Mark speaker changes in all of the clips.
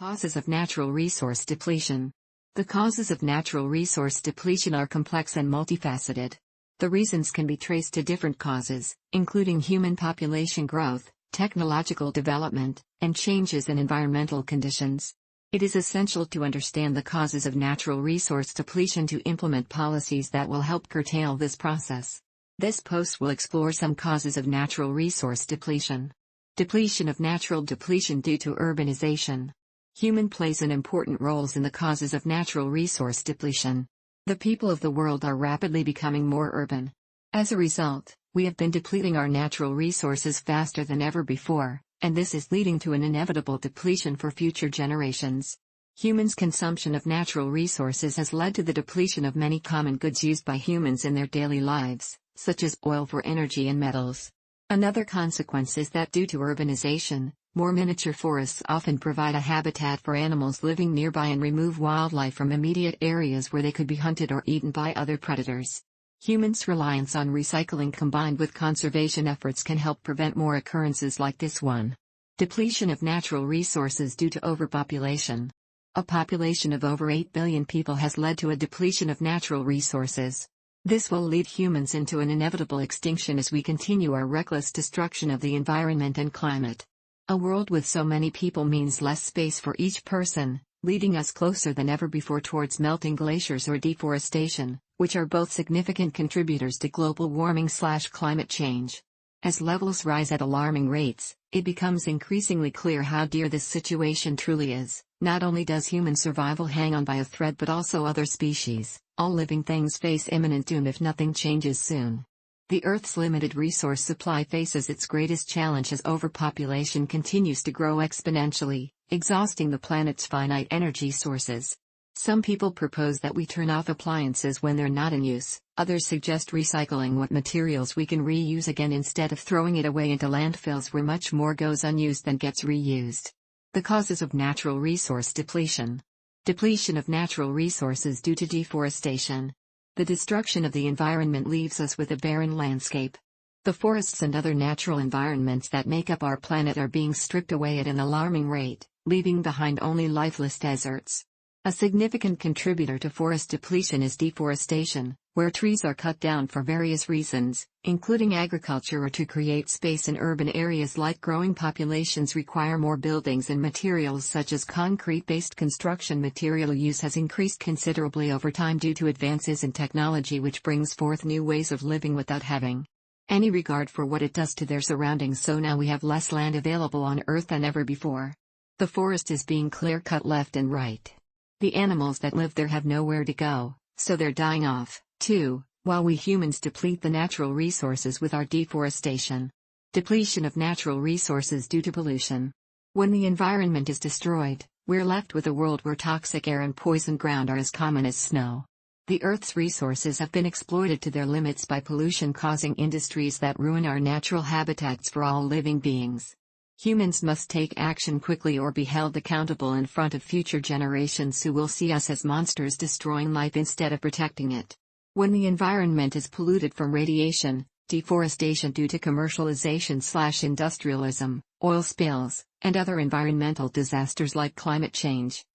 Speaker 1: Causes of natural resource depletion. The causes of natural resource depletion are complex and multifaceted. The reasons can be traced to different causes, including human population growth, technological development, and changes in environmental conditions. It is essential to understand the causes of natural resource depletion to implement policies that will help curtail this process. This post will explore some causes of natural resource depletion. Depletion of natural depletion due to urbanization. Human plays an important role in the causes of natural resource depletion. The people of the world are rapidly becoming more urban. As a result, we have been depleting our natural resources faster than ever before, and this is leading to an inevitable depletion for future generations. Humans' consumption of natural resources has led to the depletion of many common goods used by humans in their daily lives, such as oil for energy and metals. Another consequence is that due to urbanization, more miniature forests often provide a habitat for animals living nearby and remove wildlife from immediate areas where they could be hunted or eaten by other predators. Humans' reliance on recycling combined with conservation efforts can help prevent more occurrences like this one. Depletion of natural resources due to overpopulation. A population of over 8 billion people has led to a depletion of natural resources. This will lead humans into an inevitable extinction as we continue our reckless destruction of the environment and climate. A world with so many people means less space for each person, leading us closer than ever before towards melting glaciers or deforestation, which are both significant contributors to global warming/climate change. As levels rise at alarming rates, it becomes increasingly clear how dear this situation truly is. Not only does human survival hang on by a thread but also other species. All living things face imminent doom if nothing changes soon. The Earth's limited resource supply faces its greatest challenge as overpopulation continues to grow exponentially, exhausting the planet's finite energy sources. Some people propose that we turn off appliances when they're not in use, others suggest recycling what materials we can reuse again instead of throwing it away into landfills where much more goes unused than gets reused. The causes of natural resource depletion. Depletion of natural resources due to deforestation. The destruction of the environment leaves us with a barren landscape. The forests and other natural environments that make up our planet are being stripped away at an alarming rate, leaving behind only lifeless deserts. A significant contributor to forest depletion is deforestation, where trees are cut down for various reasons, including agriculture or to create space in urban areas. Like growing populations require more buildings and materials such as concrete-based construction. Material use has increased considerably over time due to advances in technology which brings forth new ways of living without having any regard for what it does to their surroundings. So now we have less land available on Earth than ever before. The forest is being clear-cut left and right. The animals that live there have nowhere to go, so they're dying off, too, while we humans deplete the natural resources with our deforestation. Depletion of natural resources due to pollution. When the environment is destroyed, we're left with a world where toxic air and poisoned ground are as common as snow. The Earth's resources have been exploited to their limits by pollution, causing industries that ruin our natural habitats for all living beings. Humans must take action quickly or be held accountable in front of future generations who will see us as monsters destroying life instead of protecting it. When the environment is polluted from radiation, deforestation due to commercialization/industrialism, oil spills, and other environmental disasters like climate change.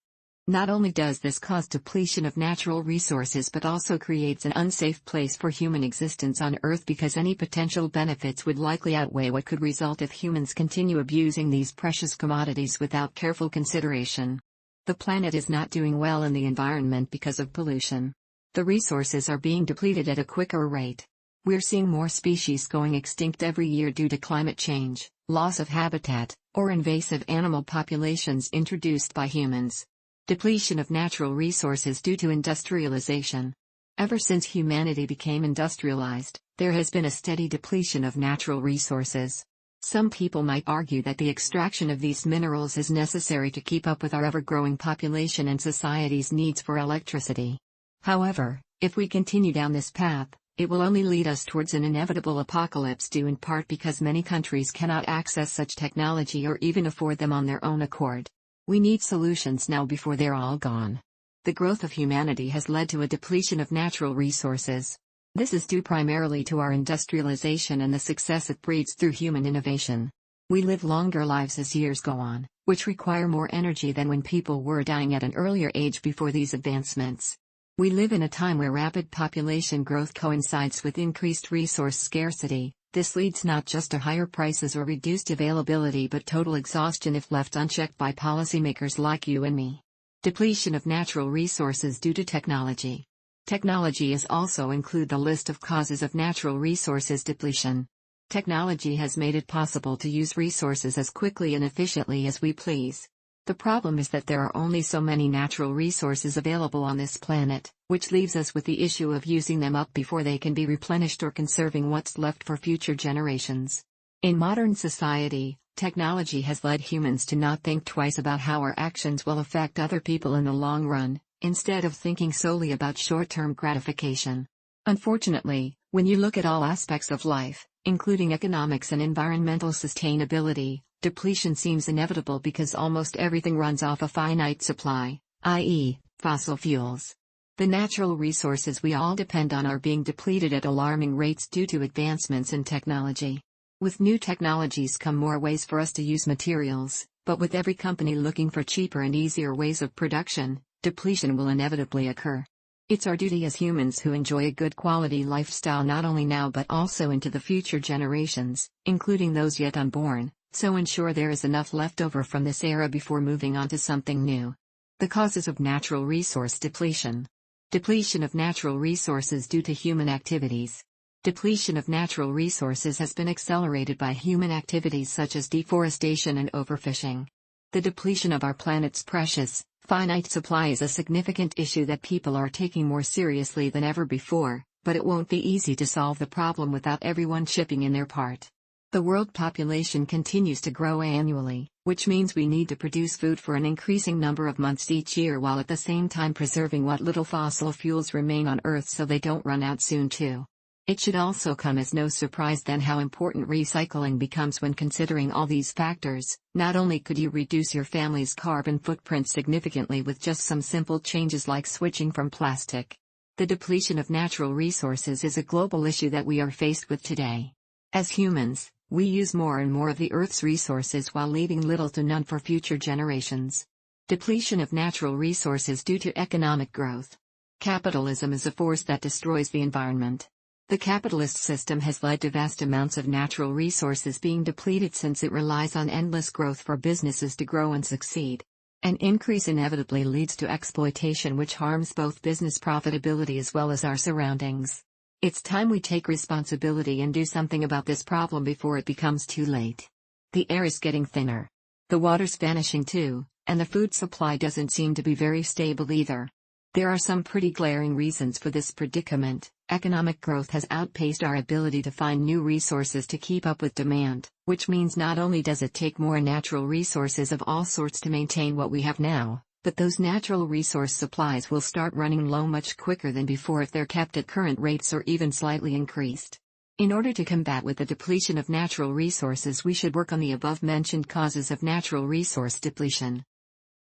Speaker 1: Not only does this cause depletion of natural resources but also creates an unsafe place for human existence on Earth, because any potential benefits would likely outweigh what could result if humans continue abusing these precious commodities without careful consideration. The planet is not doing well in the environment because of pollution. The resources are being depleted at a quicker rate. We're seeing more species going extinct every year due to climate change, loss of habitat, or invasive animal populations introduced by humans. Depletion of natural resources due to industrialization. Ever since humanity became industrialized, there has been a steady depletion of natural resources. Some people might argue that the extraction of these minerals is necessary to keep up with our ever-growing population and society's needs for electricity. However, if we continue down this path, it will only lead us towards an inevitable apocalypse, due in part because many countries cannot access such technology or even afford them on their own accord. We need solutions now before they're all gone. The growth of humanity has led to a depletion of natural resources. This is due primarily to our industrialization and the success it breeds through human innovation. We live longer lives as years go on, which require more energy than when people were dying at an earlier age before these advancements. We live in a time where rapid population growth coincides with increased resource scarcity. This leads not just to higher prices or reduced availability but total exhaustion if left unchecked by policymakers like you and me. Depletion of natural resources due to technology. Technology is also include the list of causes of natural resources depletion. Technology has made it possible to use resources as quickly and efficiently as we please. The problem is that there are only so many natural resources available on this planet, which leaves us with the issue of using them up before they can be replenished or conserving what's left for future generations. In modern society, technology has led humans to not think twice about how our actions will affect other people in the long run, instead of thinking solely about short-term gratification. Unfortunately, when you look at all aspects of life, including economics and environmental sustainability, depletion seems inevitable because almost everything runs off a finite supply, i.e., fossil fuels. The natural resources we all depend on are being depleted at alarming rates due to advancements in technology. With new technologies come more ways for us to use materials, but with every company looking for cheaper and easier ways of production, depletion will inevitably occur. It's our duty as humans who enjoy a good quality lifestyle not only now but also into the future generations, including those yet unborn, so ensure there is enough left over from this era before moving on to something new. The causes of natural resource depletion. Depletion of natural resources due to human activities. Depletion of natural resources has been accelerated by human activities such as deforestation and overfishing. The depletion of our planet's precious, finite supply is a significant issue that people are taking more seriously than ever before, but it won't be easy to solve the problem without everyone chipping in their part. The world population continues to grow annually, which means we need to produce food for an increasing number of months each year while at the same time preserving what little fossil fuels remain on Earth so they don't run out soon too. It should also come as no surprise then how important recycling becomes when considering all these factors. Not only could you reduce your family's carbon footprint significantly with just some simple changes like switching from plastic. The depletion of natural resources is a global issue that we are faced with today. As humans, we use more and more of the Earth's resources while leaving little to none for future generations. Depletion of natural resources due to economic growth. Capitalism is a force that destroys the environment. The capitalist system has led to vast amounts of natural resources being depleted since it relies on endless growth for businesses to grow and succeed. An increase inevitably leads to exploitation which harms both business profitability as well as our surroundings. It's time we take responsibility and do something about this problem before it becomes too late. The air is getting thinner. The water's vanishing too, and the food supply doesn't seem to be very stable either. There are some pretty glaring reasons for this predicament. Economic growth has outpaced our ability to find new resources to keep up with demand, which means not only does it take more natural resources of all sorts to maintain what we have now, but those natural resource supplies will start running low much quicker than before if they're kept at current rates or even slightly increased. In order to combat with the depletion of natural resources, we should work on the above-mentioned causes of natural resource depletion.